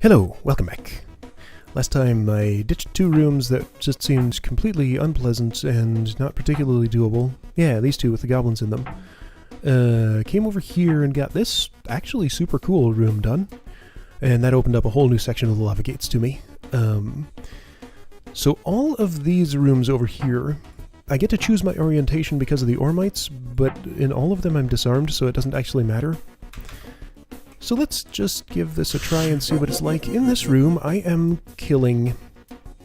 Hello, welcome back. Last time I ditched two rooms that just seemed completely unpleasant and not particularly doable. Yeah, these two with the goblins in them. Came over here and got this actually super cool room done. And that opened up a whole new section of the lava gates to me. So all of these rooms over here, I get to choose my orientation because of the Ormites, but in all of them I'm disarmed, so it doesn't actually matter. So let's just give this a try and see what it's like. In this room, I am killing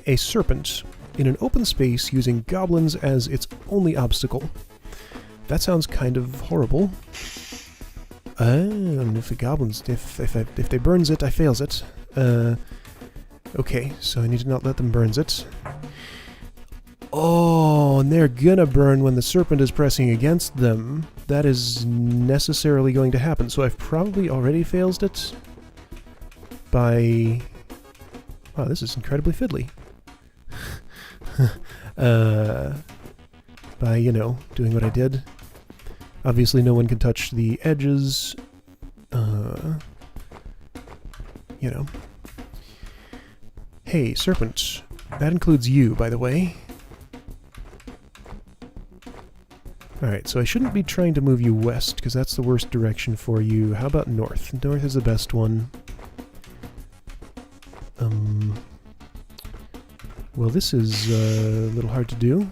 a serpent in an open space using goblins as its only obstacle. That sounds kind of horrible. And if the goblins, if they burns it, I fails it. Okay, so I need to not let them burns it. Oh, and they're gonna burn when the serpent is pressing against them. That is necessarily going to happen, so I've probably already failed it by... Wow, this is incredibly fiddly. By, you know, doing what I did. Obviously no one can touch the edges. You know. Hey, serpent. That includes you, by the way. Alright, so I shouldn't be trying to move you west, because that's the worst direction for you. How about north? North is the best one. Well, this is a little hard to do.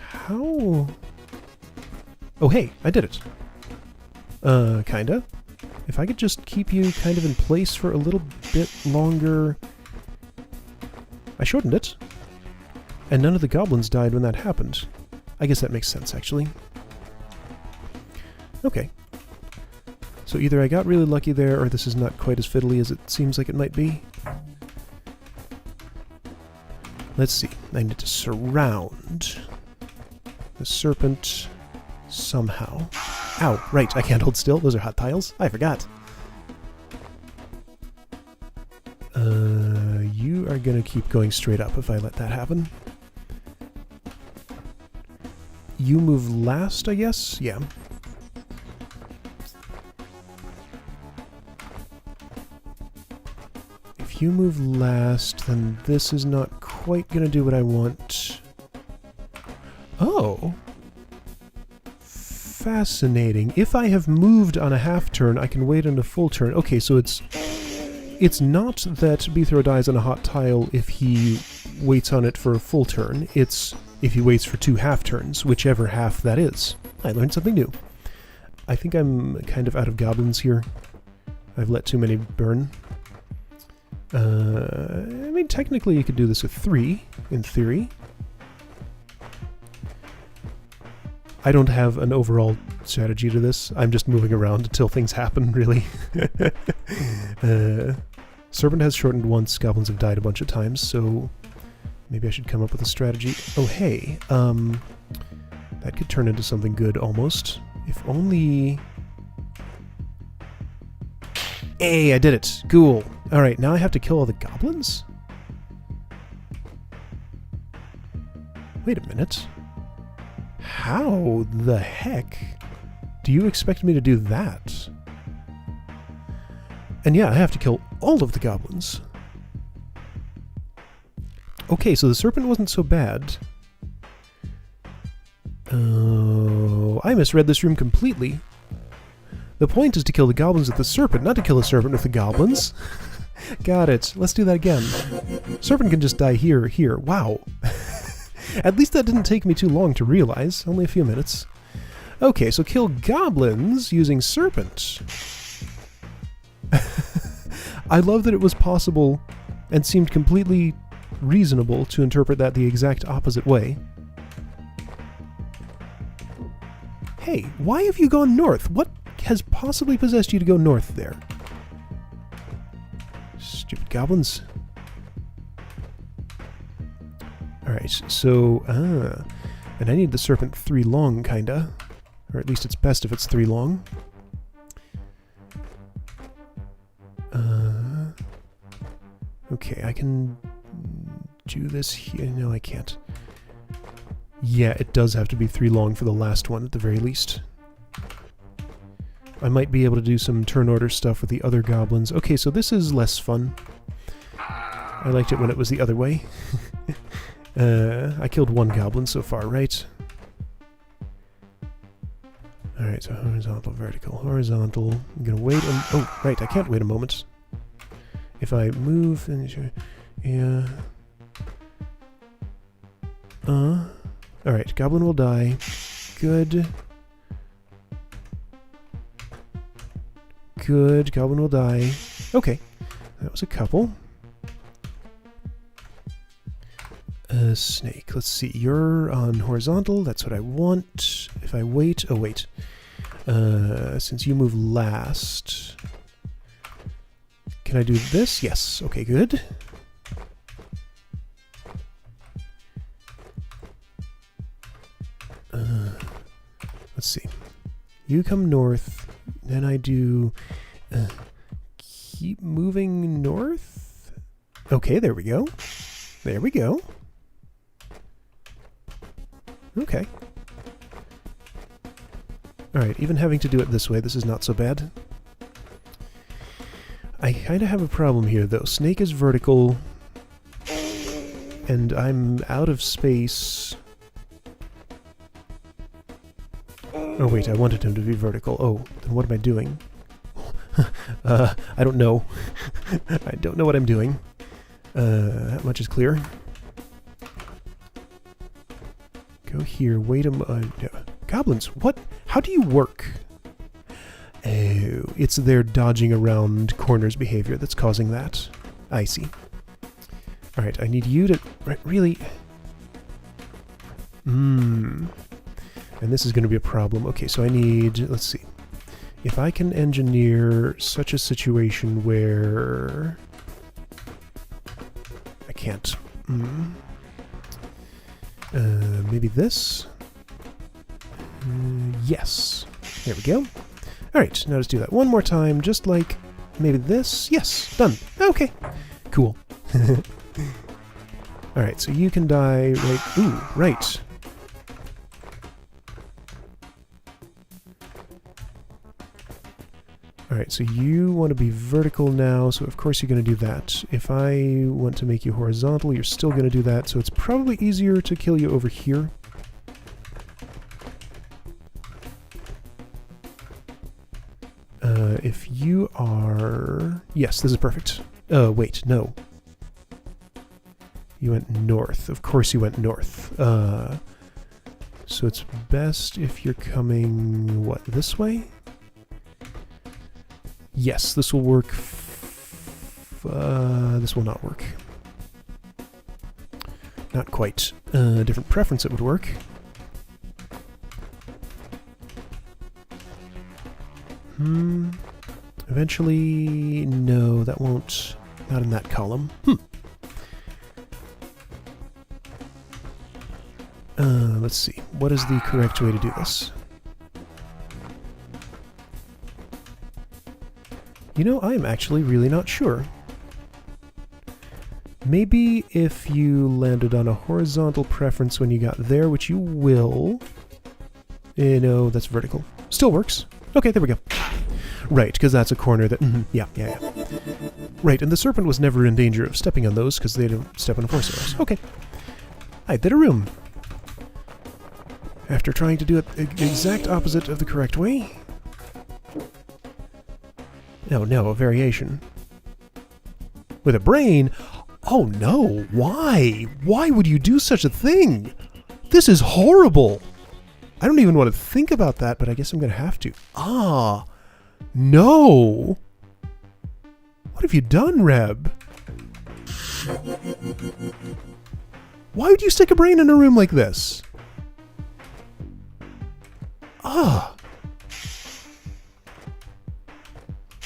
How? Oh, hey, I did it. Kinda. If I could just keep you kind of in place for a little bit longer... I shortened it. And none of the goblins died when that happened. I guess that makes sense, actually. Okay. So either I got really lucky there, or this is not quite as fiddly as it seems like it might be. Let's see. I need to surround the serpent somehow. Ow, right, I can't hold still. Those are hot tiles. I forgot. You are gonna keep going straight up if I let that happen. You move last, I guess? Yeah. If you move last, then this is not quite gonna do what I want. Oh! Fascinating. If I have moved on a half turn, I can wait on a full turn. Okay, so it's not that Beethro dies on a hot tile if he waits on it for a full turn. It's if he waits for 2 half turns, whichever half that is. I learned something new. I think I'm kind of out of goblins here. I've let too many burn. I mean, technically you could do this with 3, in theory. I don't have an overall strategy to this. I'm just moving around until things happen, really. Serpent has shortened once, goblins have died a bunch of times, so maybe I should come up with a strategy. Oh, hey, that could turn into something good, almost. If only... Hey, I did it! Cool! Alright, now I have to kill all the goblins? Wait a minute. How the heck do you expect me to do that? And yeah, I have to kill all of the goblins. Okay, so the serpent wasn't so bad. Oh, I misread this room completely. The point is to kill the goblins with the serpent, not to kill the serpent with the goblins. Got it. Let's do that again. Serpent can just die here, here. Wow. At least that didn't take me too long to realize. Only a few minutes. Okay, so kill goblins using serpent. I love that it was possible and seemed completely reasonable to interpret that the exact opposite way. Hey, why have you gone north? What has possibly possessed you to go north there? Stupid goblins. Alright, so, and I need the serpent 3 long, kinda. Or at least it's best if it's 3 long. Okay, I can do this here. No, I can't. Yeah, it does have to be 3 long for the last one, at the very least. I might be able to do some turn order stuff with the other goblins. Okay, so this is less fun. I liked it when it was the other way. I killed one goblin so far, right? Alright, so horizontal, vertical, horizontal. I'm gonna wait oh, right, I can't wait a moment. If I move, then yeah. Alright, goblin will die. Good. Good, goblin will die. Okay, that was a couple. Snake, let's see, you're on horizontal, that's what I want. If I wait, oh wait. Since you move last, can I do this? Yes, okay, good. Let's see. You come north, then I do keep moving north. Okay, there we go. There we go. Okay. Alright, even having to do it this way, this is not so bad. I kind of have a problem here, though. Snake is vertical, and I'm out of space. Oh wait, I wanted him to be vertical. Oh, then what am I doing? I don't know. I don't know what I'm doing. That much is clear. Go here, wait a goblins, what? How do you work? Oh, it's their dodging around corners behavior that's causing that. I see. Alright, I need you to... really? And this is going to be a problem. Okay, so I need... let's see. If I can engineer such a situation where... I can't. Maybe this? Yes. There we go. Alright, now let's do that one more time, just like maybe this. Yes, done. Okay, cool. Alright, so you can die right... ooh, right. Alright, so you want to be vertical now, so of course you're going to do that. If I want to make you horizontal, you're still going to do that, so it's probably easier to kill you over here. If you are... yes, this is perfect. Wait, no. You went north. Of course you went north. So it's best if you're coming, what, this way? Yes, this will work. This will not work. Not quite. Different preference it would work. Eventually... no, that won't... not in that column. Let's see. What is the correct way to do this? You know, I'm actually really not sure. Maybe if you landed on a horizontal preference when you got there, which you will... no, that's vertical. Still works. Okay, there we go. Right, because that's a corner that... yeah. Right, and the serpent was never in danger of stepping on those, because they don't step on force arrows. Okay. I did a room. After trying to do it the exact opposite of the correct way... no, a variation. With a brain? Oh no, why? Why would you do such a thing? This is horrible! I don't even want to think about that, but I guess I'm going to have to. Ah, no! What have you done, Reb? Why would you stick a brain in a room like this? Ah!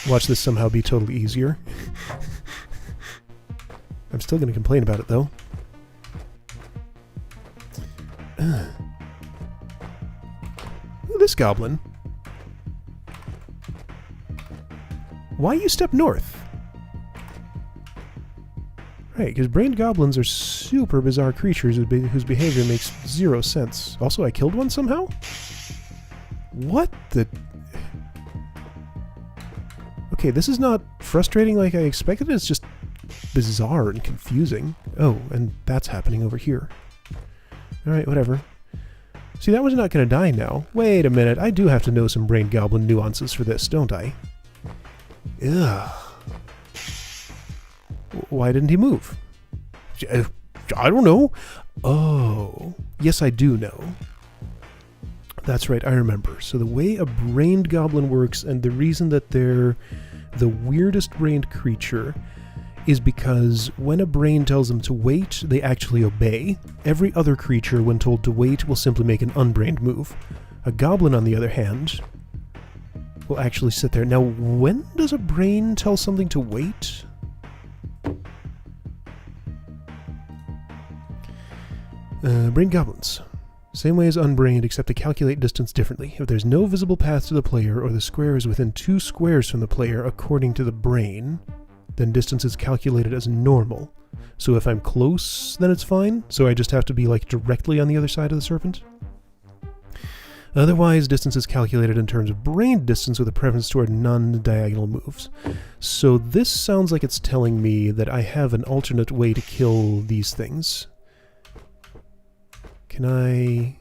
Watch this somehow be totally easier. I'm still going to complain about it, though. Look at this goblin. Why you step north? Right, because brained goblins are super bizarre creatures whose behavior makes zero sense. Also, I killed one somehow? What the... Okay, this is not frustrating like I expected. It's just bizarre and confusing. Oh, and that's happening over here. Alright, whatever. See, that one's not going to die now. Wait a minute, I do have to know some brain goblin nuances for this, don't I? Ugh. Why didn't he move? I don't know. Oh, yes I do know. That's right, I remember. So the way a brained goblin works, and the reason that they're the weirdest brained creature, is because when a brain tells them to wait, they actually obey. Every other creature, when told to wait, will simply make an unbrained move. A goblin, on the other hand, will actually sit there. Now, when does a brain tell something to wait? Brain goblins. Same way as unbrained, except they calculate distance differently. If there's no visible path to the player, or the square is within 2 squares from the player according to the brain, then distance is calculated as normal. So if I'm close, then it's fine. So I just have to be like directly on the other side of the serpent. Otherwise, distance is calculated in terms of brain distance with a preference toward non-diagonal moves. So this sounds like it's telling me that I have an alternate way to kill these things. Can I...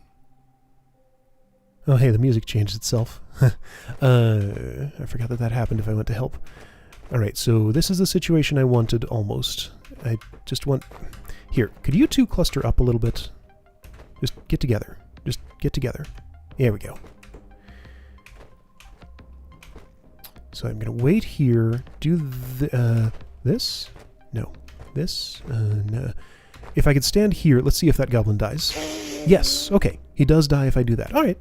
Oh hey, the music changed itself. I forgot that happened if I went to help. Alright, so this is the situation I wanted almost. I just want... Here, could you two cluster up a little bit? Just get together. Just get together. There we go. So I'm going to wait here, do this? No. This? No. If I could stand here, let's see if that goblin dies. Yes, okay. He does die if I do that. Alright.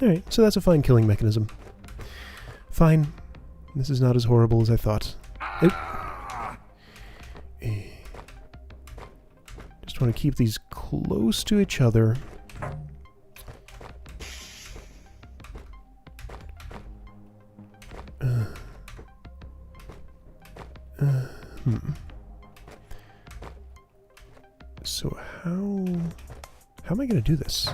Alright, so that's a fine killing mechanism. Fine. This is not as horrible as I thought. Just want to keep these close to each other. So how am I going to do this?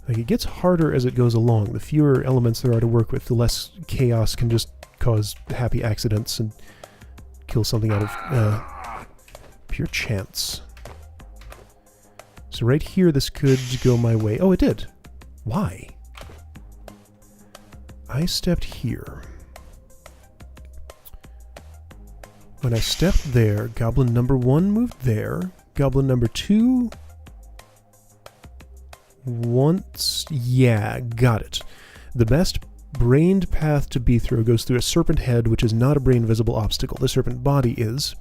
Like, it gets harder as it goes along. The fewer elements there are to work with, the less chaos can just cause happy accidents and kill something out of pure chance. So right here, this could go my way. Oh, it did. Why? I stepped here. When I stepped there, goblin number 1 moved there. Goblin number 2... once... yeah, got it. The best brained path to be through goes through a serpent head, which is not a brain-visible obstacle. The serpent body is.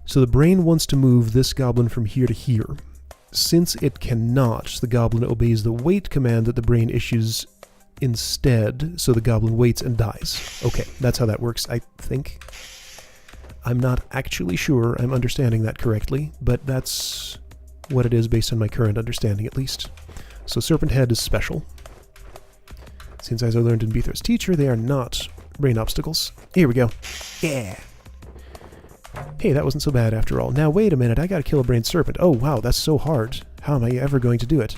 So the brain wants to move this goblin from here to here. Since it cannot, the goblin obeys the wait command that the brain issues instead, so the goblin waits and dies. Okay, that's how that works, I think. I'm not actually sure I'm understanding that correctly, but that's what it is based on my current understanding, at least. So Serpent Head is special. Since, as I learned in Beetho's teacher, they are not brain obstacles. Here we go. Yeah! Hey, that wasn't so bad after all. Now, wait a minute, I gotta kill a brain serpent. Oh, wow, that's so hard. How am I ever going to do it?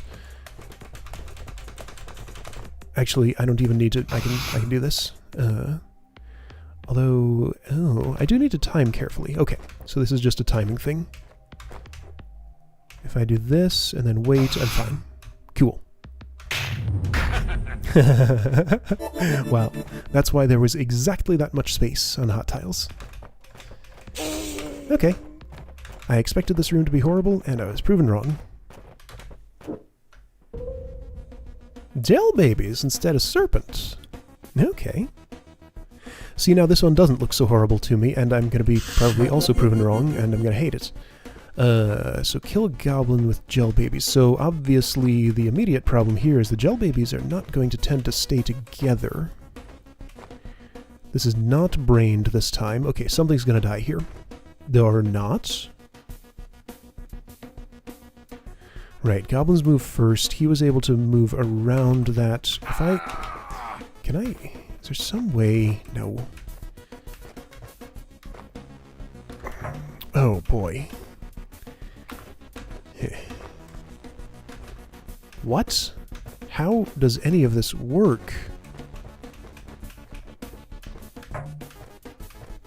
Actually, I don't even need to... I can do this. Although... oh, I do need to time carefully. Okay, so this is just a timing thing. If I do this, and then wait, I'm fine. Cool. Wow, that's why there was exactly that much space on hot tiles. Okay. I expected this room to be horrible, and I was proven wrong. Gel babies instead of serpents. Okay. See, now this one doesn't look so horrible to me, and I'm going to be probably also proven wrong, and I'm going to hate it. So kill a goblin with gel babies. So obviously the immediate problem here is the gel babies are not going to tend to stay together. This is not brained this time. Okay, something's going to die here. Or not. Right, goblins move first. He was able to move around that. If I... can I... is there some way... no. Oh, boy. What? How does any of this work?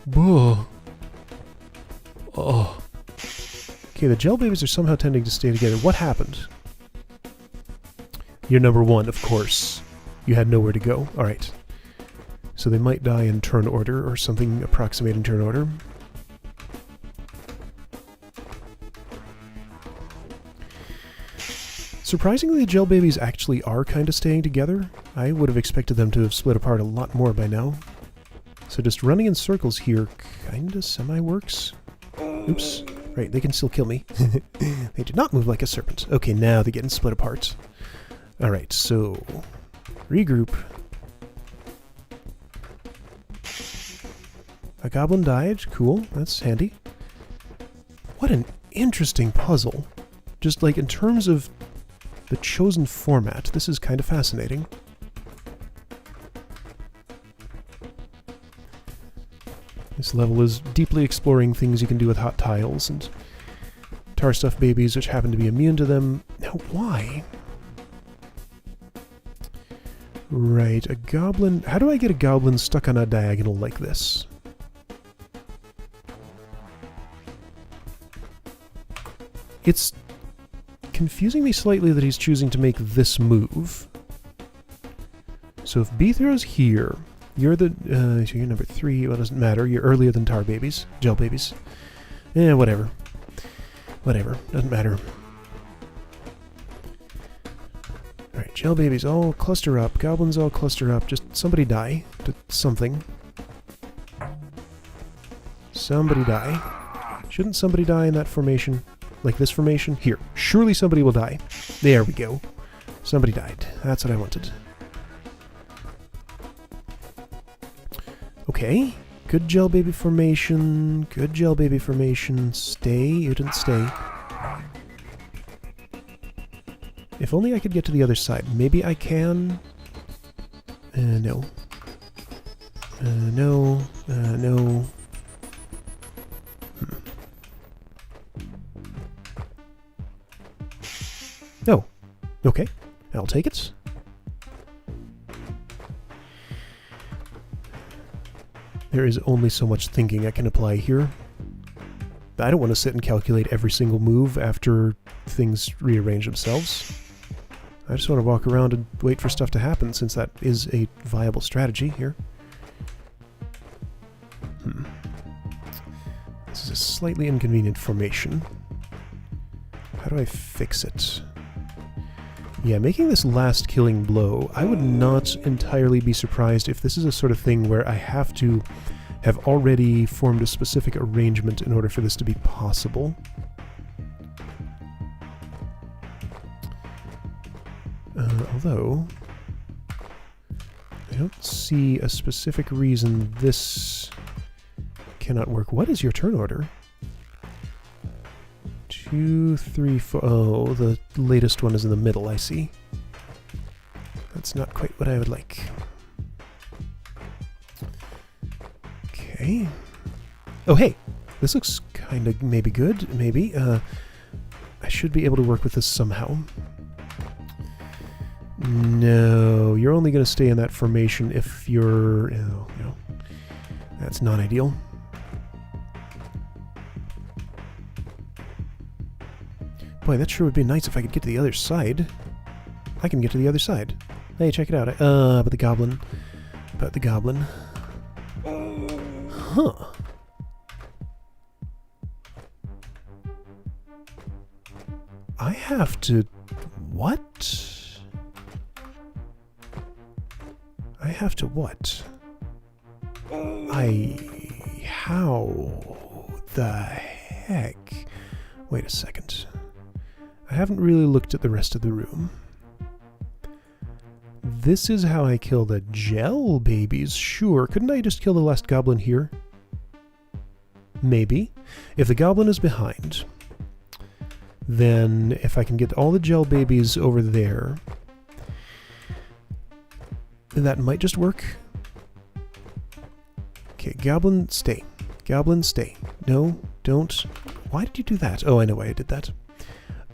Buh. Oh. Okay, the gel babies are somehow tending to stay together. What happened? You're number one, of course. You had nowhere to go. Alright. So they might die in turn order, or something approximating turn order. Surprisingly, the gel babies actually are kind of staying together. I would have expected them to have split apart a lot more by now. So just running in circles here kind of semi-works. Oops. Right, they can still kill me. They did not move like a serpent. Okay, now they're getting split apart. Alright, so... regroup. A goblin died. Cool, that's handy. What an interesting puzzle. Just like in terms of the chosen format, this is kind of fascinating. This level is deeply exploring things you can do with hot tiles and tar stuff babies which happen to be immune to them. Now, why? Right, a goblin... How do I get a goblin stuck on a diagonal like this? It's confusing me slightly that he's choosing to make this move. So if B throws here, you're the... so you're number 3, well, it doesn't matter. You're earlier than tar babies. Gel babies. Eh, whatever. Whatever. Doesn't matter. Alright, gel babies all cluster up. Goblins all cluster up. Just somebody die to something. Somebody die. Shouldn't somebody die in that formation? Like this formation? Here. Surely somebody will die. There we go. Somebody died. That's what I wanted. Okay. Good gel baby formation. Good gel baby formation. Stay. You didn't stay. If only I could get to the other side. Maybe I can. No. No. No. No. Okay. I'll take it. There is only so much thinking I can apply here. I don't want to sit and calculate every single move after things rearrange themselves. I just want to walk around and wait for stuff to happen, since that is a viable strategy here. This is a slightly inconvenient formation. How do I fix it? Yeah, making this last killing blow, I would not entirely be surprised if this is a sort of thing where I have to have already formed a specific arrangement in order for this to be possible. Although, I don't see a specific reason this cannot work. What is your turn order? 2, 3, 4... Oh, the latest one is in the middle, I see. That's not quite what I would like. Okay. Oh, hey! This looks kind of maybe good, maybe. I should be able to work with this somehow. No, you're only going to stay in that formation if you're... Oh, no. That's not ideal. Boy, that sure would be nice if I could get to the other side. I can get to the other side. Hey, check it out. But the goblin. But the goblin. Huh. I have to... What? I have to what? How the heck? Wait a second. I haven't really looked at the rest of the room. This is how I kill the gel babies. Sure, couldn't I just kill the last goblin here? Maybe. If the goblin is behind, then if I can get all the gel babies over there, that might just work. Okay, goblin, stay. Goblin, stay. No, don't. Why did you do that? Oh, I know why I did that.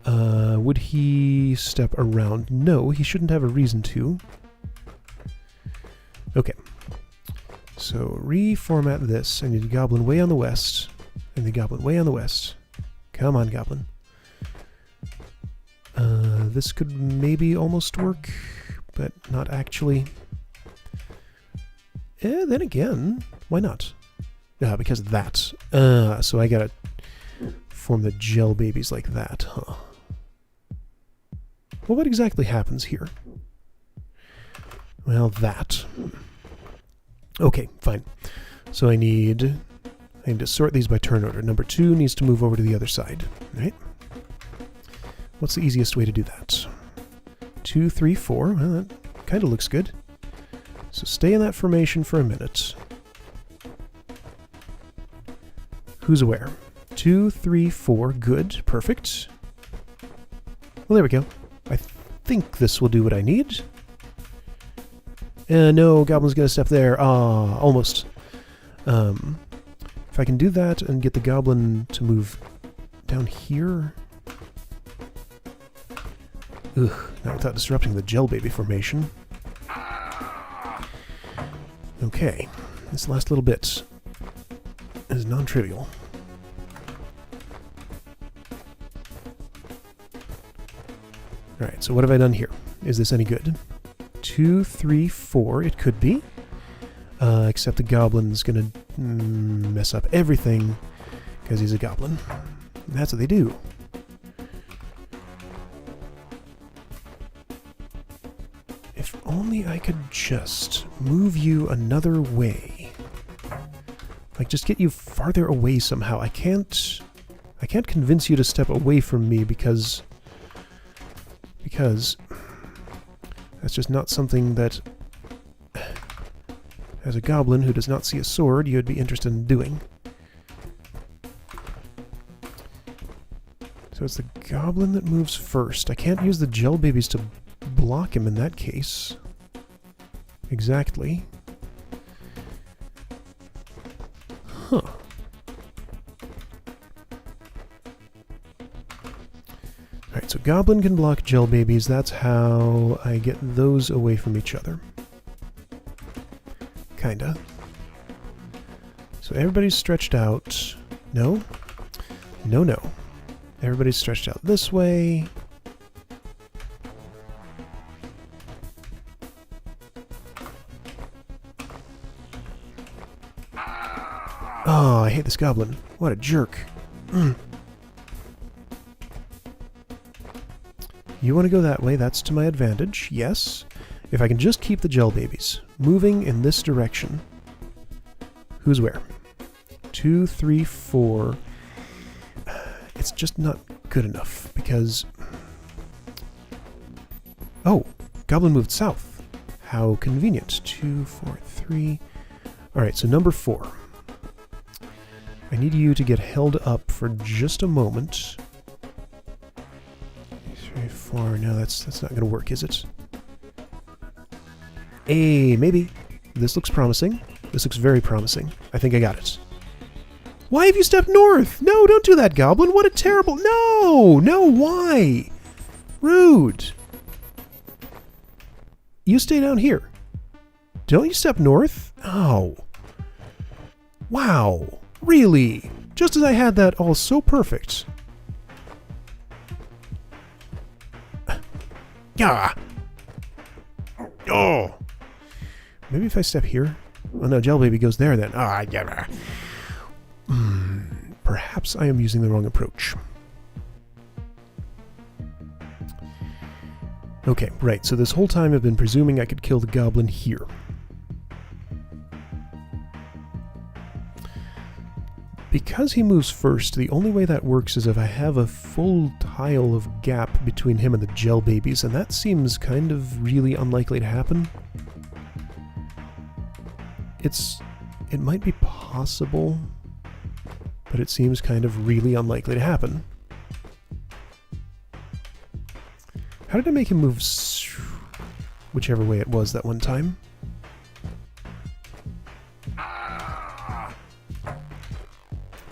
Would he step around? No, he shouldn't have a reason to. Okay. So reformat this. I need a goblin way on the west. And the goblin way on the west. Come on, goblin. This could maybe almost work, but not actually. Then again, why not? Because of that. So I gotta form the gel babies like that, huh? Well, what exactly happens here? Well, that. Okay, fine. So I need to sort these by turn order. Number 2 needs to move over to the other side, right? What's the easiest way to do that? 2, 3, 4. Well, that kind of looks good. So stay in that formation for a minute. Who's aware? 2, 3, 4. Good. Perfect. Well, there we go. I think this will do what I need. No, Goblin's gonna step there. Ah, almost. If I can do that and get the Goblin to move down here... Ugh, not without disrupting the gel baby formation. Okay, this last little bit is non-trivial. Alright, so what have I done here? Is this any good? 2, 3, 4, it could be. Except the Goblin's gonna mess up everything because he's a Goblin. And that's what they do. If only I could just move you another way. Like, just get you farther away somehow. I can't convince you to step away from me because that's just not something that, as a goblin who does not see a sword, you'd be interested in doing. So it's the goblin that moves first. I can't use the gel babies to block him in that case. Exactly. Huh. Alright, so goblin can block gel babies. That's how I get those away from each other. Kinda. So everybody's stretched out. No? No, no. Everybody's stretched out this way. Oh, I hate this goblin. What a jerk. You want to go that way, that's to my advantage, yes. If I can just keep the gel babies moving in this direction. Who's where? 2, 3, 4. It's just not good enough, because... Oh, goblin moved south. How convenient. 2, 4, 3... Alright, so number 4. I need you to get held up for just a moment. 3, 4... No, that's not going to work, is it? Hey, maybe. This looks promising. This looks very promising. I think I got it. Why have you stepped north? No, don't do that, Goblin. What a terrible... No! No, why? Rude. You stay down here. Don't you step north? Oh. Wow. Really? Just as I had that all so perfect. Ah. Oh. Maybe if I step here? Oh no, Gel Baby goes there then. Ah, yeah. Perhaps I am using the wrong approach. Okay, right, so this whole time I've been presuming I could kill the goblin here. Because he moves first, the only way that works is if I have a full tile of gap between him and the gel babies, and that seems kind of really unlikely to happen. It might be possible, but it seems kind of really unlikely to happen. How did I make him move whichever way it was that one time?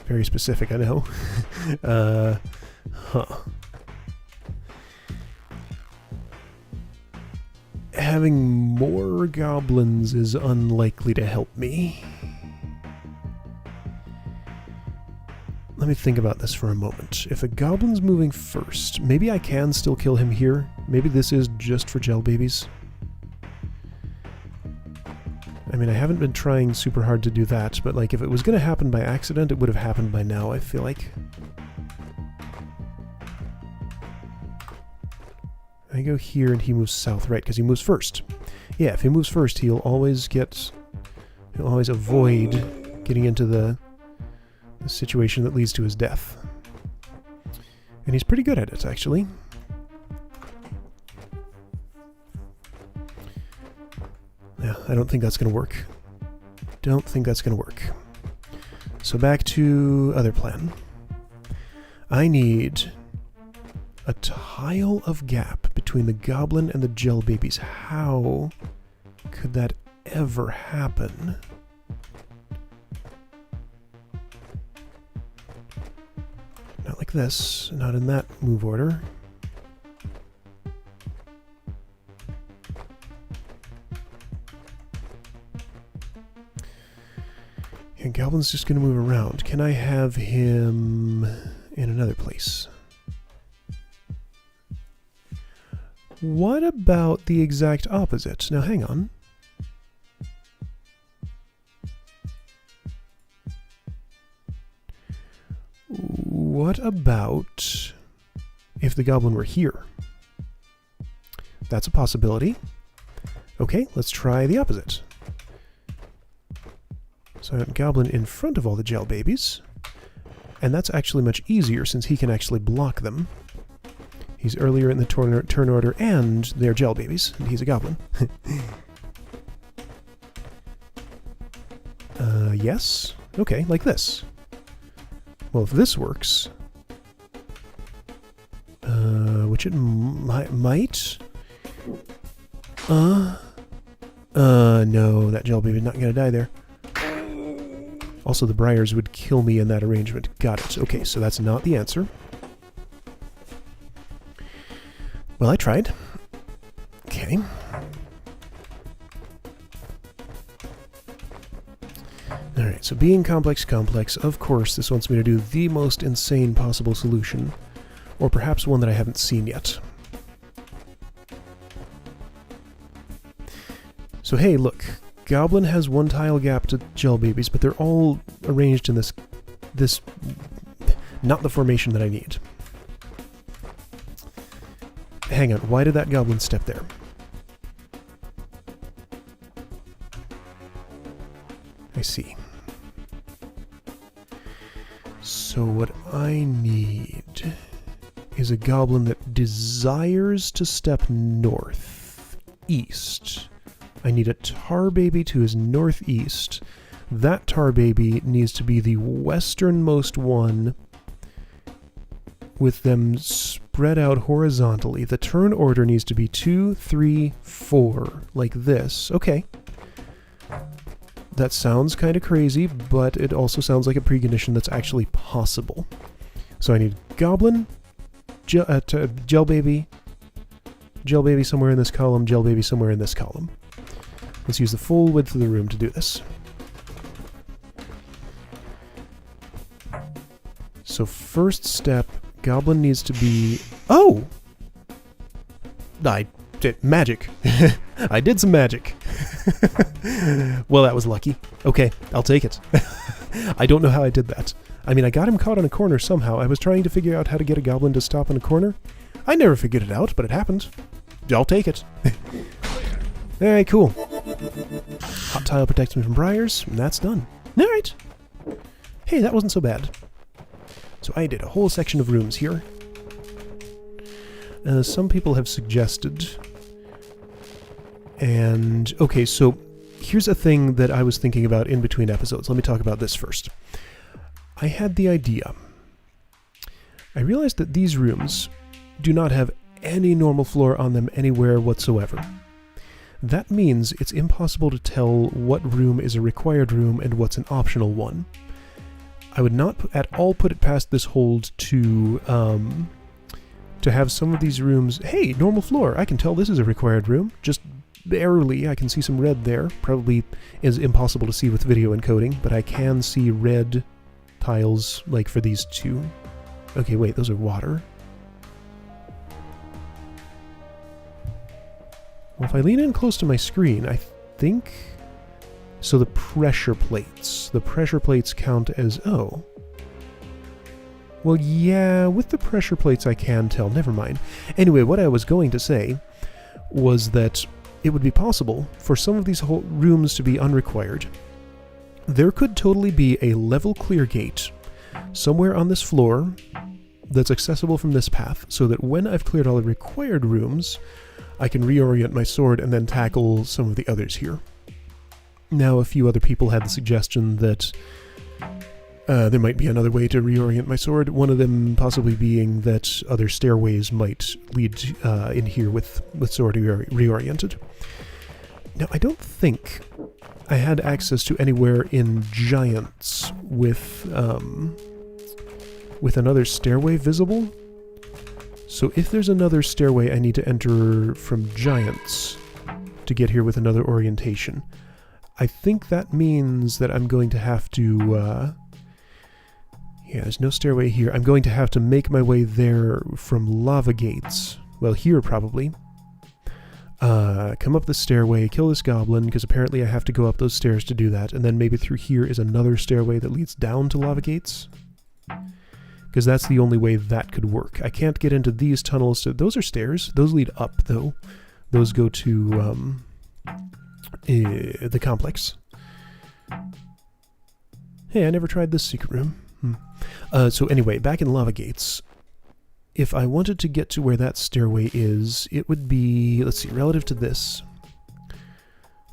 Very specific, I know. Huh. having more goblins is unlikely to help me. Let me think about this for a moment. If a goblin's moving first, maybe I can still kill him here. Maybe this is just for gel babies. I mean, I haven't been trying super hard to do that, but like if it was going to happen by accident, it would have happened by now, I feel like. I go here and he moves south, right, because he moves first. Yeah, if he moves first, he'll always avoid getting into the situation that leads to his death. And he's pretty good at it, actually. Yeah, I don't think that's going to work. Don't think that's going to work. So back to other plan. I need a tile of gap between the goblin and the gel babies. How could that ever happen? Not like this, not in that move order. And Goblin's just going to move around. Can I have him in another place? What about the exact opposite? Now, hang on. What about if the goblin were here? That's a possibility. Okay, let's try the opposite. So I have a goblin in front of all the gel babies, and that's actually much easier since he can actually block them. He's earlier in the turn order, and they're gel babies, and he's a goblin. Yes? Okay, like this. Well, if this works, which it might. No, that gel baby's not gonna die there. Also, the briars would kill me in that arrangement. Got it. Okay, so that's not the answer. Well, I tried. Okay. Alright, so being complex, of course, this wants me to do the most insane possible solution. Or perhaps one that I haven't seen yet. So hey, look. Goblin has one tile gap to gel babies, but they're all arranged in this not the formation that I need. Hang on, why did that goblin step there? I see. So what I need is a goblin that desires to step northeast. I need a tar baby to his northeast. That tar baby needs to be the westernmost one with them spread out horizontally. The turn order needs to be 2, 3, 4, like this. Okay. That sounds kind of crazy, but it also sounds like a precondition that's actually possible. So I need goblin, gel baby somewhere in this column, gel baby somewhere in this column. Let's use the full width of the room to do this. So first step, goblin needs to be... Oh! I did magic. I did some magic. Well, that was lucky. Okay, I'll take it. I don't know how I did that. I mean, I got him caught in a corner somehow. I was trying to figure out how to get a goblin to stop in a corner. I never figured it out, but it happened. I'll take it. Alright, cool. Hot tile protects me from briars, and that's done. Alright. Hey, that wasn't so bad. So I did a whole section of rooms here. Some people have suggested... And, okay, so here's a thing that I was thinking about in between episodes. Let me talk about this first. I had the idea. I realized that these rooms do not have any normal floor on them anywhere whatsoever. That means it's impossible to tell what room is a required room and what's an optional one. I would not at all put it past this hold to have some of these rooms, hey, normal floor, I can tell this is a required room, just barely, I can see some red there. Probably is impossible to see with video encoding, but I can see red tiles, like for these two. Okay, wait, those are water. Well, if I lean in close to my screen, I think... So the pressure plates. The pressure plates count as... Oh. Well, yeah, with the pressure plates I can tell. Never mind. Anyway, what I was going to say was that it would be possible for some of these whole rooms to be unrequired. There could totally be a level clear gate somewhere on this floor that's accessible from this path, so that when I've cleared all the required rooms, I can reorient my sword and then tackle some of the others here. Now, a few other people had the suggestion that there might be another way to reorient my sword, one of them possibly being that other stairways might lead in here with sword reoriented. Now, I don't think I had access to anywhere in Giants with another stairway visible. So if there's another stairway I need to enter from Giants to get here with another orientation, I think that means that I'm going to have to... yeah, there's no stairway here. I'm going to have to make my way there from lava gates. Well, here probably. Come up the stairway, kill this goblin, because apparently I have to go up those stairs to do that, and then maybe through here is another stairway that leads down to lava gates. Because that's the only way that could work. I can't get into these tunnels. Those are stairs. Those lead up, though. Those go to the complex. Hey, I never tried this secret room. So anyway, back in lava gates, if I wanted to get to where that stairway is, it would be, let's see, relative to this.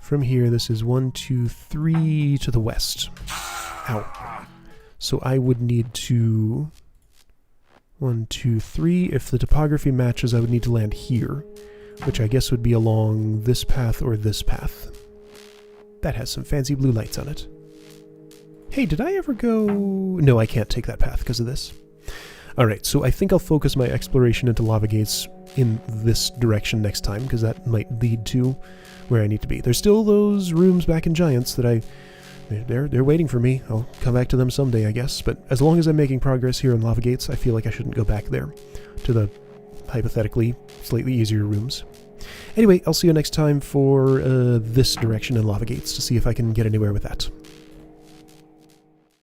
From here, this is 1, 2, 3 to the west. Ow. So I would need to... 1, 2, 3. If the topography matches, I would need to land here, which I guess would be along this path or this path. That has some fancy blue lights on it. Hey, did I ever go... No, I can't take that path because of this. Alright, so I think I'll focus my exploration into lava gates in this direction next time, because that might lead to where I need to be. There's still those rooms back in Giants that they're waiting for me. I'll come back to them someday, I guess. But as long as I'm making progress here in lava gates, I feel like I shouldn't go back there to the hypothetically slightly easier rooms. Anyway, I'll see you next time for this direction in lava gates to see if I can get anywhere with that.